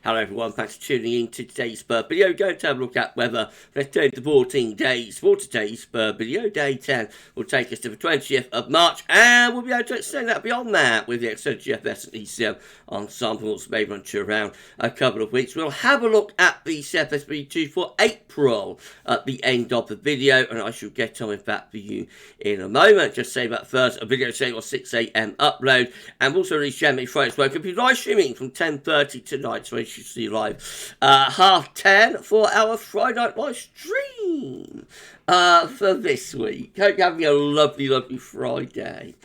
Hello everyone, thanks for tuning in to today's Spur video. Going to have a look at weather for the 14 days for today's Spur video. Day 10 will take us to the 20th of March, and we'll be able to extend that beyond that with the extended GFS and ECM ensembles, maybe run to around a couple of weeks. We'll have a look at the CFSB2 for April at the end of the video, and I shall get on with that for you in a moment. Just say that first, a video saying on 6 AM upload, and also release January Friday's work. If you're live streaming from 10:30 tonight, so you should see live 10:30 for our Friday night live stream for this week. Hope you're having a lovely, lovely Friday,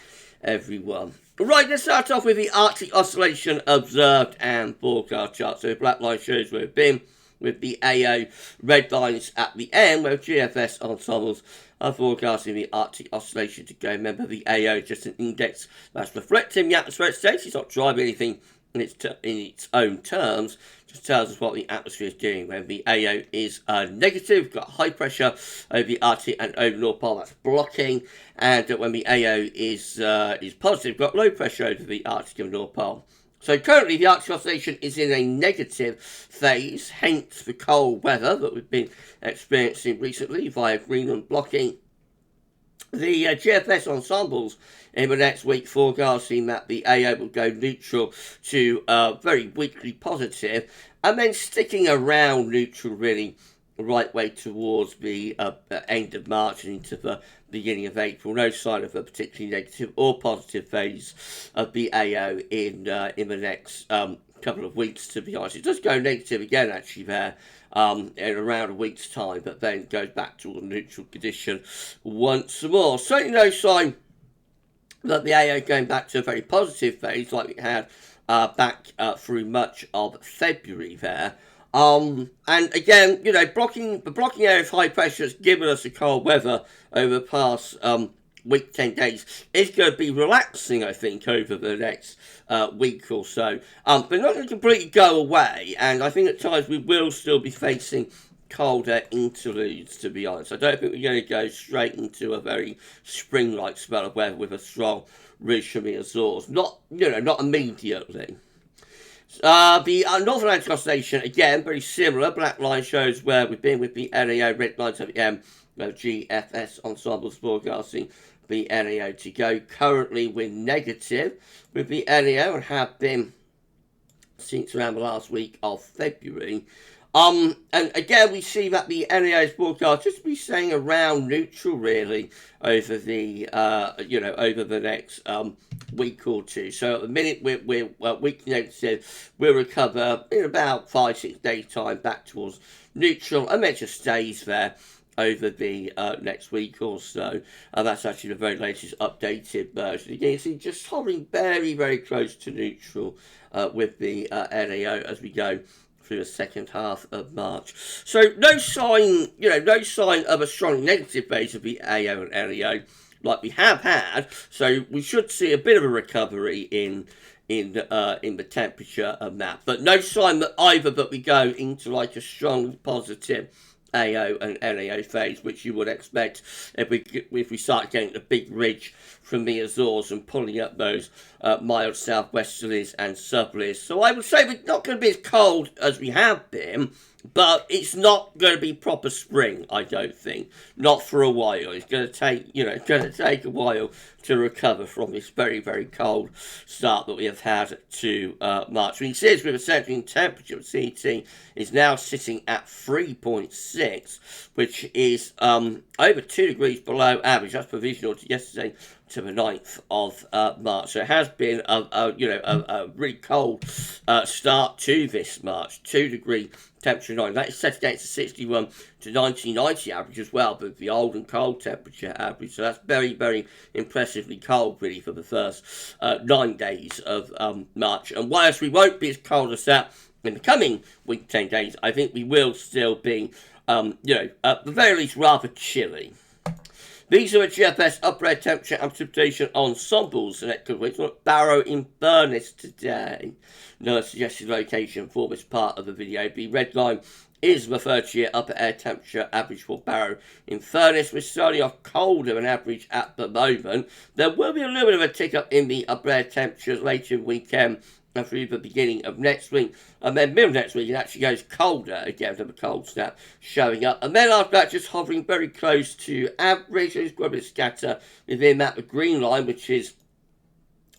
everyone. Right, let's start off with the Arctic oscillation observed and forecast chart. So the black line shows where we've been, with the AO red lines at the end, where GFS ensembles are forecasting the Arctic oscillation to go. Remember, the AO is just an index that's reflecting the atmospheric state. It's not driving anything in its own terms. Just tells us what the atmosphere is doing. When the AO is negative, we've got high pressure over the Arctic and over the North Pole, that's blocking. And when the AO is positive, we've got low pressure over the Arctic and North Pole. So currently the Arctic oscillation is in a negative phase, hence the cold weather that we've been experiencing recently via Greenland blocking. The GFS ensembles in the next week forecasting that the AO will go neutral to very weakly positive, and then sticking around neutral really right way towards the end of March and into the beginning of April. No sign of a particularly negative or positive phase of the AO in the next couple of weeks, to be honest. It does go negative again actually there in around a week's time, but then goes back to a neutral condition once more. Certainly no sign that the AO going back to a very positive phase like we had back through much of February there. And again, you know, the blocking area of high pressure has given us the cold weather over the past week, 10 days. It's going to be relaxing, I think, over the next week or so. But not going to completely go away, and I think at times we will still be facing colder interludes, to be honest. I don't think we're going to go straight into a very spring-like spell of weather with a strong ridge from the Azores. Not immediately. The North Atlantic oscillation, again, very similar. Black line shows where we've been with the NAO, red lines at the end, GFS ensembles forecasting the NAO to go. Currently, we're negative with the NAO and have been since around the last week of February. And again, we see that the NAO's forecast just to be staying around neutral, really, over the over the next week or two. So at the minute we're weekly negative, we'll recover in about 5-6 days' time back towards neutral, and then it just stays there over the next week or so. And that's actually the very latest updated version. Again, you see just hovering very, very close to neutral with the NAO as we go through the second half of March. So no sign of a strong negative phase of the AO and NAO like we have had. So we should see a bit of a recovery in the temperature of that, but no sign that either that we go into like a strong positive AO and NAO phase, which you would expect if we start getting a big ridge from the Azores and pulling up those mild southwesterlies and southerlies. So I would say we're not going to be as cold as we have been, but it's not going to be proper spring, I don't think. Not for a while. It's going to take a while to recover from this very, very cold start that we have had to March. We can see this with a centering temperature. CET is now sitting at 3.6, which is over 2 degrees below average. That's provisional to yesterday, to the 9th of March. So it has been a really cold start to this March. 2 degree temperature 9. That is set against the 61 to 1990 average as well, but the old and cold temperature average. So that's very, very impressively cold, really, for the first 9 days of March. And whilst we won't be as cold as that in the coming week, 10 days, I think we will still be, at the very least, rather chilly. These are the GFS upper air temperature and precipitation ensembles. And we're at Barrow in Furness today. No suggested location for this part of the video. The red line is the 30-year upper air temperature average for Barrow in Furness. We're starting off colder than average at the moment. There will be a little bit of a tick up in the upper air temperatures later in the weekend through the beginning of next week, and then middle of next week it actually goes colder again, with a cold snap showing up, and then after that just hovering very close to average. There's quite a bit of scatter within that the green line, which is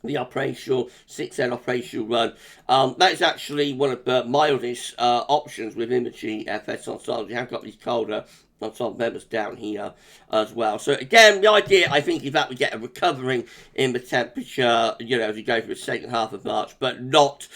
the operational 6N operational run. That is actually one of the mildest options within the GFS ensemble. You have got these colder ensemble members down here as well. So again, the idea I think is that we get a recovering in the temperature, as we go through the second half of March, but not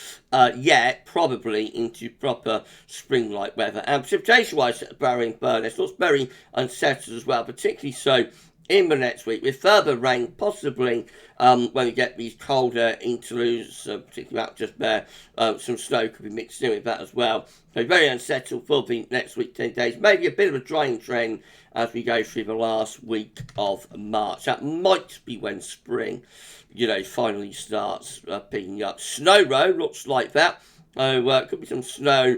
yet probably into proper spring-like weather. And precipitation-wise, Barry and Burness, it's not very unsettled as well, particularly so in the next week, with further rain possibly when we get these colder interludes, particularly out just there. Some snow could be mixed in with that as well. So very unsettled for the next week, 10 days. Maybe a bit of a drying trend as we go through the last week of March. That might be when spring, finally starts picking up. Snow row looks like that. Could be some snow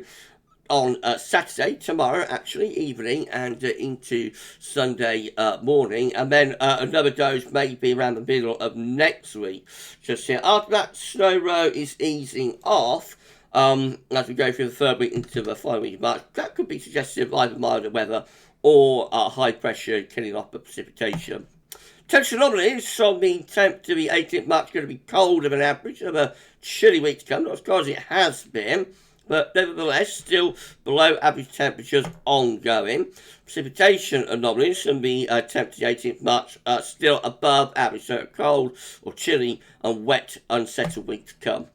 on Saturday, tomorrow actually, evening, and into Sunday morning, and then another dose maybe around the middle of next week. Just here. After that, snow row is easing off as we go through the third week into the final week of March. That could be suggestive of either milder weather or high pressure killing off the precipitation. Temperature anomalies from the 10th to the 18th March going to be colder than average. Another chilly week to come, not as cold as it has been, but nevertheless still below average temperatures ongoing. Precipitation anomalies from the 10th to the 18th March are still above average, so a cold or chilly and wet unsettled week to come.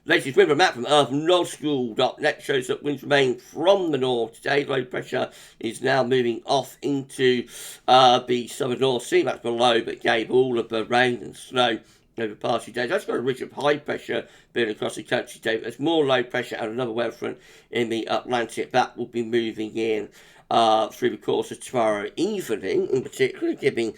Latest wind map from earth.northschool.net shows that winds remain from the north today. Low pressure is now moving off into the southern North Sea. That's below, but gave all of the rain and snow over the past few days. That's got a ridge of high pressure building across the country today. There's more low pressure and another weather front in the Atlantic that will be moving in through the course of tomorrow evening, in particular, giving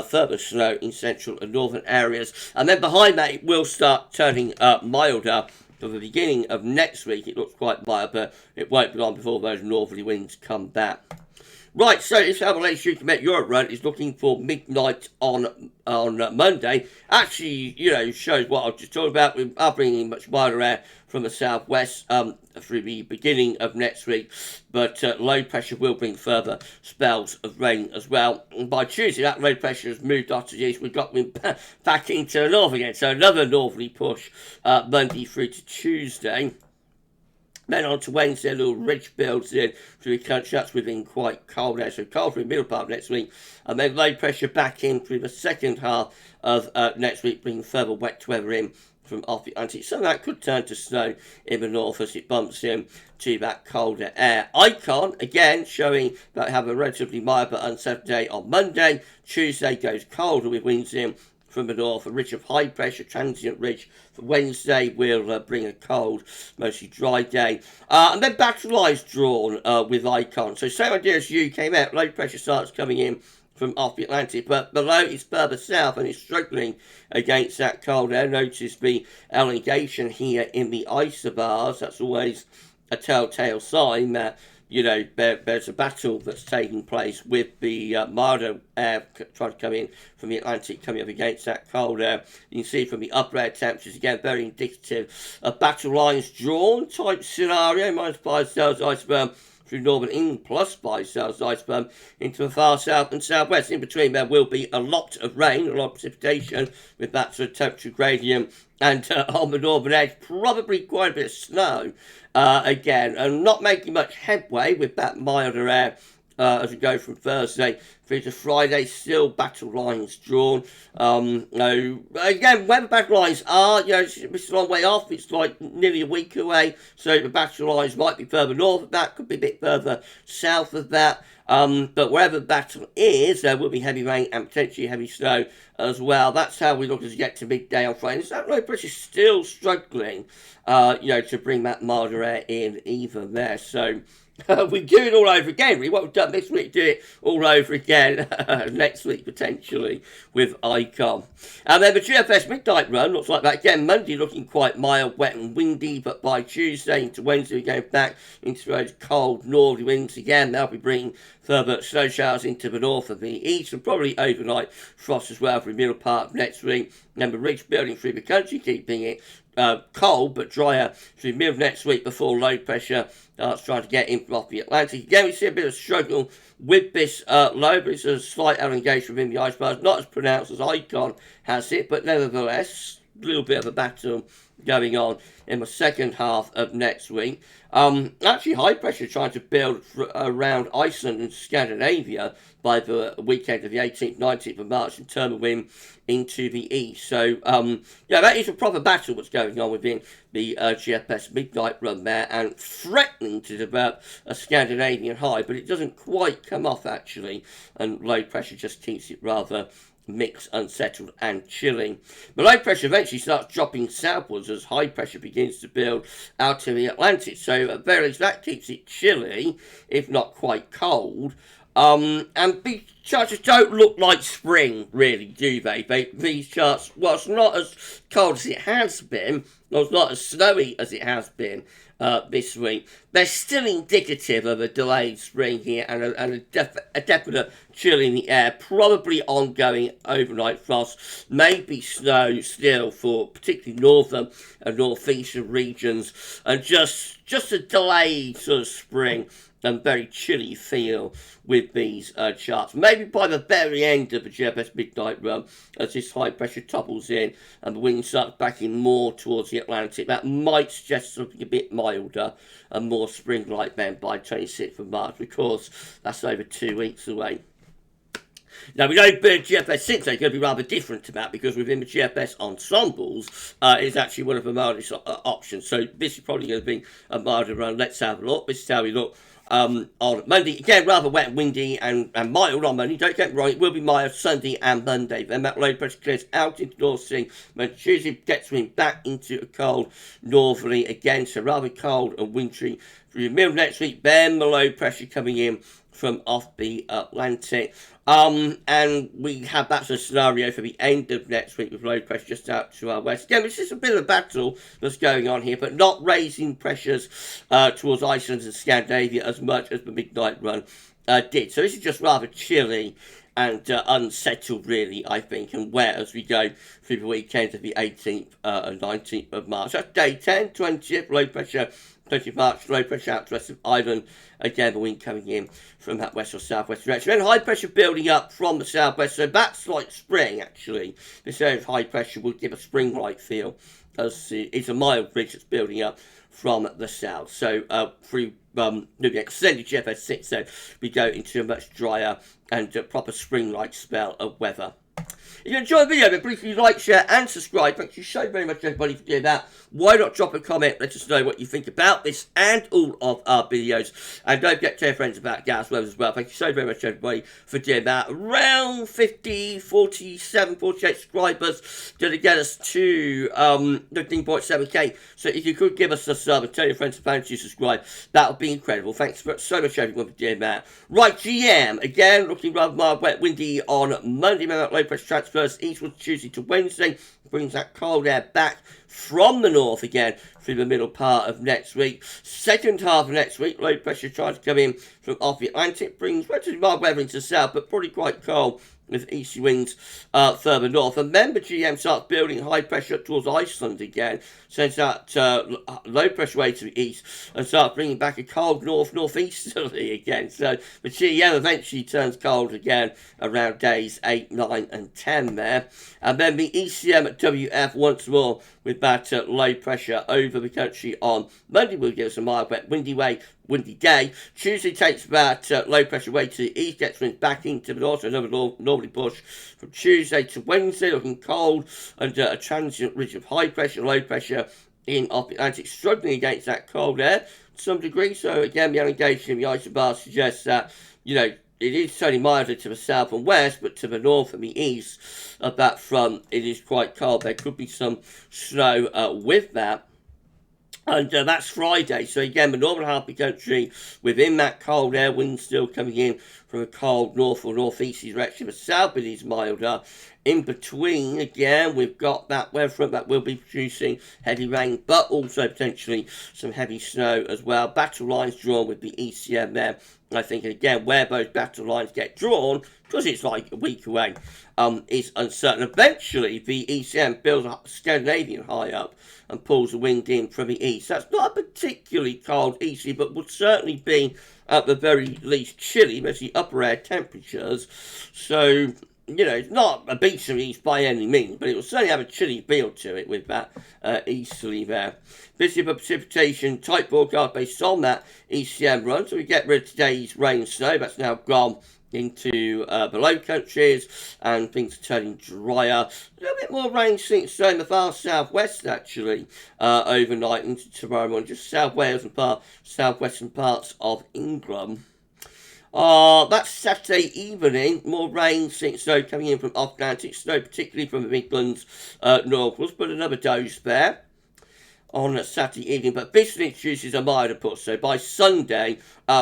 further snow in central and northern areas. And then behind that, it will start turning milder. For the beginning of next week, it looks quite mild, but it won't be long before those northerly winds come back. Right, so this is how the latest you can make Europe run is looking for midnight on Monday. Actually, shows what I was just talking about. We are bringing much milder air from the southwest through the beginning of next week, but low pressure will bring further spells of rain as well. And by Tuesday, that low pressure has moved off to the east. We've got back into the north again, so another northerly push Monday through to Tuesday. Then on to Wednesday, a little ridge builds in through the country. That's within quite cold air, so cold through the middle part of next week. And then low pressure back in through the second half of next week, bringing further wet weather in from off the Atlantic. Some of that could turn to snow in the north as it bumps in to that colder air. Icon, again, showing that we have a relatively mild but unsettled day on Monday. Tuesday goes colder with winds in from the north, a ridge of high pressure, transient ridge. For Wednesday will bring a cold, mostly dry day. And then battle lines drawn with Icon. So same idea as you came out, low pressure starts coming in from off the Atlantic, but below it's further south and it's struggling against that cold air. Notice the elongation here in the isobars. That's always a telltale sign that there's a battle that's taking place with the milder air trying to come in from the Atlantic, coming up against that cold air. You can see from the upper air temperatures, again, very indicative of battle lines drawn type scenario, -5 cells iceberg through northern England, +5 cells iceberg into the far south and southwest. In between, there will be a lot of rain, a lot of precipitation with that sort of temperature gradient. And on the northern edge, probably quite a bit of snow again, and not making much headway with that milder air as we go from Thursday through to Friday. Still battle lines drawn. Again, where the battle lines are, it's a long way off. It's like nearly a week away, so the battle lines might be further north of that, could be a bit further south of that. But wherever the battle is, there will be heavy rain and potentially heavy snow as well. That's how we look as we get to midday on Friday. That low pressure is still struggling, to bring that milder air in even there. So we do it all over again. What we've done this week, do it all over again next week potentially with Icon. And then the GFS midnight run looks like that again. Monday looking quite mild, wet and windy, but by Tuesday into Wednesday we go back into those cold northerly winds again. They'll be bringing further snow showers into the north of the east and probably overnight frost as well for the middle part of next week. And the ridge building through the country, keeping it cold but drier through the middle of next week before low pressure starts trying to get in off the Atlantic. Again, we see a bit of struggle with this low, but it's a slight elongation within the ice bars, not as pronounced as Icon has it, but nevertheless, a little bit of a battle going on in the second half of next week. Actually, high pressure trying to build around Iceland and Scandinavia by the weekend of the 18th, 19th of March and turn the wind into the east. So, yeah, that is a proper battle what's going on within the GFS midnight run there, and threatening to develop a Scandinavian high, but it doesn't quite come off actually, and low pressure just keeps it rather mixed, unsettled and chilling. The low pressure eventually starts dropping southwards as high pressure begins to build out in the Atlantic. So at very least that keeps it chilly, if not quite cold. And these charts don't look like spring, really, do they? These charts, well, it's not as cold as it has been, or it's not as snowy as it has been this week. They're still indicative of a delayed spring here and a definite chill in the air, probably ongoing overnight frost, maybe snow still for particularly northern and northeastern regions, and just a delayed sort of spring and very chilly feel with these charts. Maybe by the very end of the GFS midnight run, as this high pressure topples in and the wind starts backing more towards the Atlantic, that might suggest something a bit milder and more spring-like then by 26th of March, because that's over 2 weeks away. Now, we know the GFS 6 is going to be rather different to that, because within the GFS ensembles, it's actually one of the mildest options. So this is probably going to be a milder run. Let's have a look. This is how we look on Monday. Again, rather wet and windy and mild on Monday. Don't get me wrong, it will be mild Sunday and Monday. Then that low pressure clears out into North Sea. When Tuesday gets wind back into a cold northerly again. So rather cold and wintry through the middle of next week. Then the low pressure coming in from off the Atlantic. And we have that sort of scenario for the end of next week with low pressure just out to our west. Again, it's just a bit of a battle that's going on here, but not raising pressures towards Iceland and Scandinavia as much as the midnight run did. So this is just rather chilly and unsettled, really, I think, and wet as we go through the weekend of the 18th and 19th of March. That's day 10, 20th, low pressure 20th March, low pressure out to the rest of Ireland. Again, the wind coming in from that west or southwest direction. And high pressure building up from the southwest. So that's like spring, actually. This area of high pressure will give a spring-like feel, as it's a mild ridge that's building up from the south. So through the extended GFS 6, so we go into a much drier and proper spring-like spell of weather. If you enjoyed the video, then please like, share and subscribe. Thank you so very much, everybody, for doing that. Why not drop a comment? Let us know what you think about this and all of our videos. And don't forget to tell your friends about GavsWeatherVids as well. Thank you so very much, everybody, for doing that. Around 50, 47, 48 subscribers to get us to 15.7k. So if you could give us a sub and tell your friends and family to subscribe, that would be incredible. Thanks so much, everyone, for doing that. Right, GM, again, looking rather mild, wet, windy on Monday. Remember, low pressure transfers eastwards Tuesday to Wednesday. Brings that cold air back from the north again through the middle part of next week. Second half of next week, low pressure tries to come in from off the Atlantic. Brings relatively mild weather into the south, but probably quite cold with easty winds further north. And then the GM starts building high pressure up towards Iceland again. Sends that low pressure way to the east and starts bringing back a cold northeasterly again. So the GM eventually turns cold again around days 8, 9 and 10 there. And then the ECM at WF once more with that low pressure over the country on Monday will give us a mild, wet, windy day. Tuesday takes that low pressure way to the east, gets wind back into the north, another northerly push from Tuesday to Wednesday, looking cold under a transient ridge of high pressure, low pressure in off the Atlantic, struggling against that cold air to some degree. So again, the elongation in the isobar suggests that, it is certainly milder to the south and west, but to the north and the east of that front, it is quite cold. There could be some snow with that. And that's Friday. So again, the northern half of the country, within that cold air, wind still coming in from a cold north or northeast direction. The south it is milder. In between, again, we've got that weather front that will be producing heavy rain, but also potentially some heavy snow as well. Battle lines drawn with the ECM there. I think, again, where those battle lines get drawn, because it's like a week away, is uncertain. Eventually, the ECM builds a Scandinavian high up and pulls the wind in from the east. That's not a particularly cold easterly, but would certainly be, at the very least, chilly, as the upper air temperatures. So, it's not a beasterly east by any means, but it will certainly have a chilly feel to it with that easterly there. Visible precipitation type forecast based on that ECM run. So we get rid of today's rain and snow. That's now gone into the low countries, and things are turning drier. A little bit more rain since in the far southwest, actually, overnight into tomorrow morning. Just South Wales and southwestern parts of England. That's Saturday evening. More rain, snow coming in from off-Atlantic, snow particularly from the Midlands northwards, but another dose there on Saturday evening. But this introduces a milder push, so by Sunday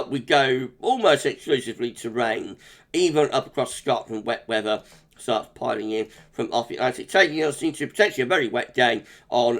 we go almost exclusively to rain. Even up across Scotland, wet weather starts piling in from off the Atlantic, taking us into potentially a very wet day on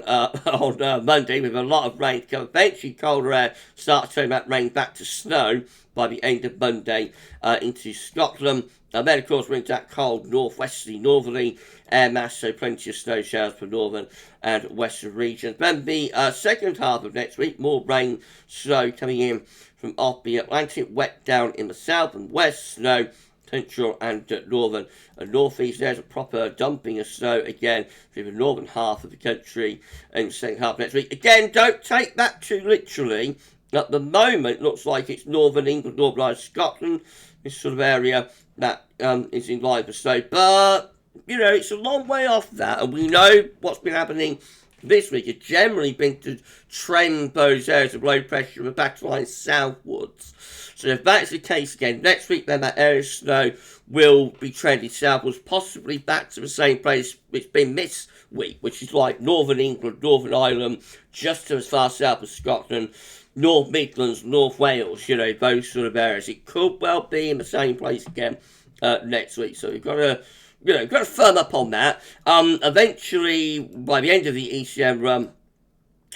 Monday with a lot of rain to come. Eventually colder air starts turning that rain back to snow by the end of Monday into Scotland. And then, of course, we're into that cold northerly air mass, so plenty of snow showers for northern and western regions. Then the second half of next week, more rain, snow coming in from off the Atlantic, wet down in the south and west, snow central and northern and northeast. There's a proper dumping of snow again through the northern half of the country in the second half of next week. Again, don't take that too literally. At the moment, it looks like it's northern England, northern Scotland, this sort of area that is in line for snow. But, it's a long way off that, and we know what's been happening this week. It's generally been to trend those areas of low pressure and battle lines southwards. So if that's the case again, next week then that area of snow will be trending southwards, possibly back to the same place it's been this week, which is like northern England, Northern Ireland, just as far south as Scotland, North Midlands, North Wales, those sort of areas. It could well be in the same place again next week. So we've got to firm up on that. Eventually, by the end of the ECM run,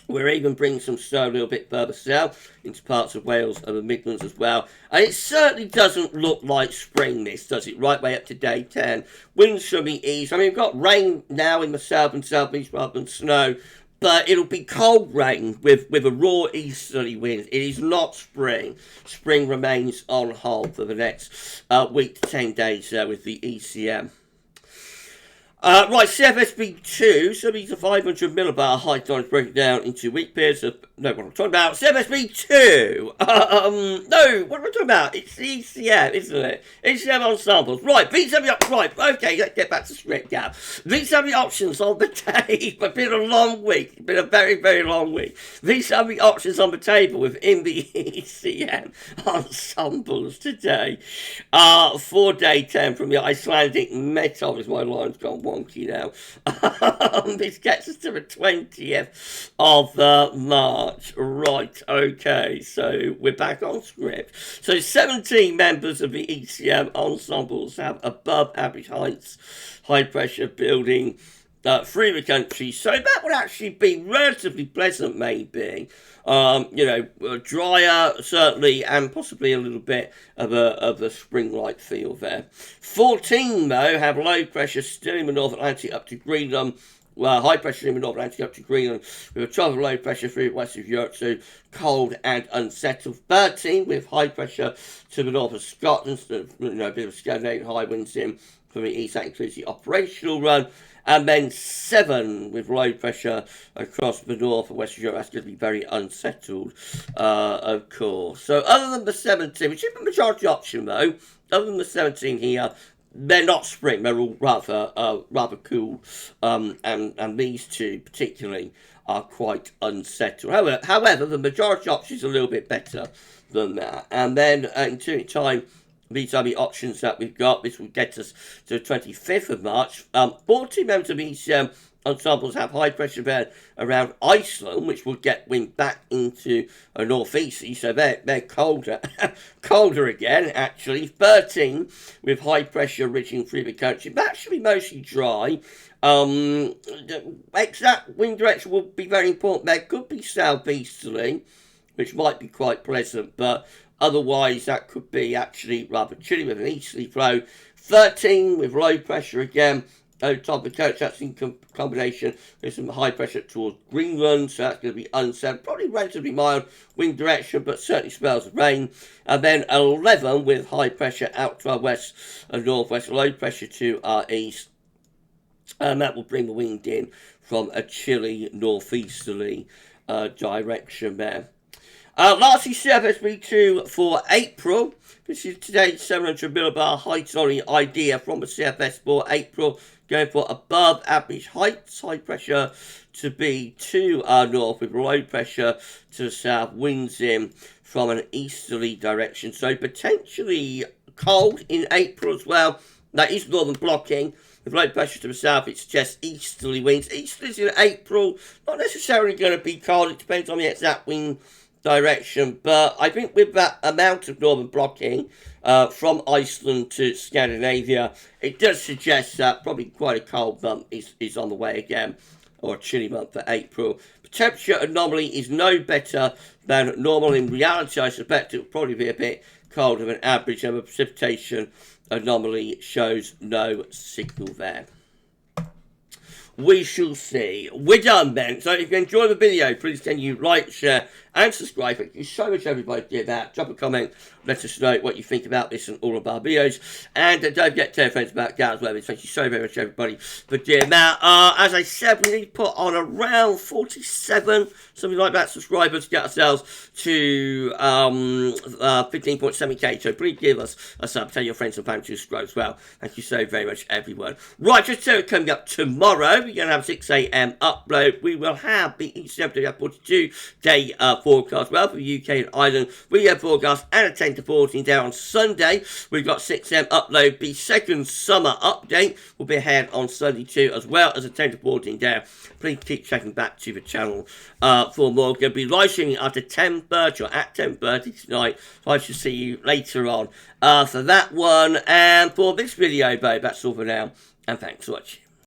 we're even bringing some snow a little bit further south into parts of Wales and the Midlands as well. And it certainly doesn't look like spring, this, does it? Right way up to day 10. Winds from the east. We've got rain now in the south and southeast rather than snow. But it'll be cold rain with a raw easterly wind. It is not spring. Spring remains on hold for the next week to 10 days with the ECM. Right, CFSB2, so these are 500 millibar high times broken down into week periods of, no, what am I talking about? CFSB2! No, what am I talking about? It's the ECM, isn't it? ECM ensembles. Right, these are the right, okay, let's get back to script, Gav. These are the options on the table. It's been a long week. It's been a very, very long week. These are the options on the table within the ECM ensembles today. For day 10 from the Icelandic Metal, is my line's gone wonky now. This gets us to the 20th of March. Right, okay, so we're back on script. So 17 members of the ECM ensembles have above average heights, high pressure building through the country. So that would actually be relatively pleasant, maybe. Drier, certainly, and possibly a little bit of a spring-like feel there. 14, though, have low pressure still in the North Atlantic up to Greenland. High pressure in the North Atlantic up to Greenland, with a trough of low pressure through the west of Europe, so cold and unsettled. 13 with high pressure to the north of Scotland, so, a bit of Scandinavian high winds in from the east. That includes the operational run. And then 7 with low pressure across the north and west of Europe. That's going to be very unsettled, of course. So other than the 17, which is the majority option though, other than the 17 here, they're not spring. They're all rather cool. And these two particularly are quite unsettled. However, the majority option is a little bit better than that. And then in 2 time, these are the options that we've got. This will get us to the 25th of March. 40 members of ECM ensembles have high pressure bed around Iceland, which will get wind back into a northeasterly, so they're colder, colder again. Actually, 13 with high pressure reaching through the country. That should be mostly dry. The exact wind direction will be very important. There could be southeasterly, which might be quite pleasant, but otherwise that could be actually rather chilly with an easterly flow. 13 with low pressure again over top of the coast. That's in combination with some high pressure towards Greenland, so that's going to be unsettled. Probably relatively mild wind direction, but certainly spells of rain. And then 11 with high pressure out to our west and northwest, low pressure to our east. And that will bring the wind in from a chilly northeasterly direction there. Lastly, CFS 2 for April. This is today's 700 millibar height only idea from the CFS for April. Going for above average heights, high pressure to be to our north with low pressure to the south, winds in from an easterly direction. So potentially cold in April as well. That is northern blocking. With low pressure to the south, it suggests easterly winds. Easterlies in April, not necessarily going to be cold. It depends on the exact wind direction, but I think with that amount of northern blocking from Iceland to Scandinavia, it does suggest that probably quite a cold month is on the way again, or a chilly month for April. The temperature anomaly is no better than normal. In reality, I suspect it will probably be a bit colder than average, and the precipitation anomaly shows no signal there. We shall see. We're done then. So if you enjoyed the video, please can you like, share, and subscribe. Thank you so much, everybody, for that. Drop a comment. Let us know what you think about this and all of our videos. And don't forget to tell your friends about GavsWeatherVids. Thank you so very much, everybody, for doing that. As I said, we need to put on around 47, something like that, subscribers to get ourselves to 15.7k. So please give us a sub. Tell your friends and family to subscribe as well. Thank you so very much, everyone. Right, just so coming up tomorrow, we're going to have a 6 a.m. upload. We will have the ECM 42-day forecast, well, for the UK and Ireland. We have forecast and a 10 to 14 day on Sunday. We've got 6 a.m. upload. The second summer update will be ahead on Sunday too, as well as a 10 to 14 day. Please keep checking back to the channel for more. We're going to be live streaming after 10:30 or at 10:30 tonight. So I shall see you later on for that one. And for this video, though, that's all for now. And thanks for watching.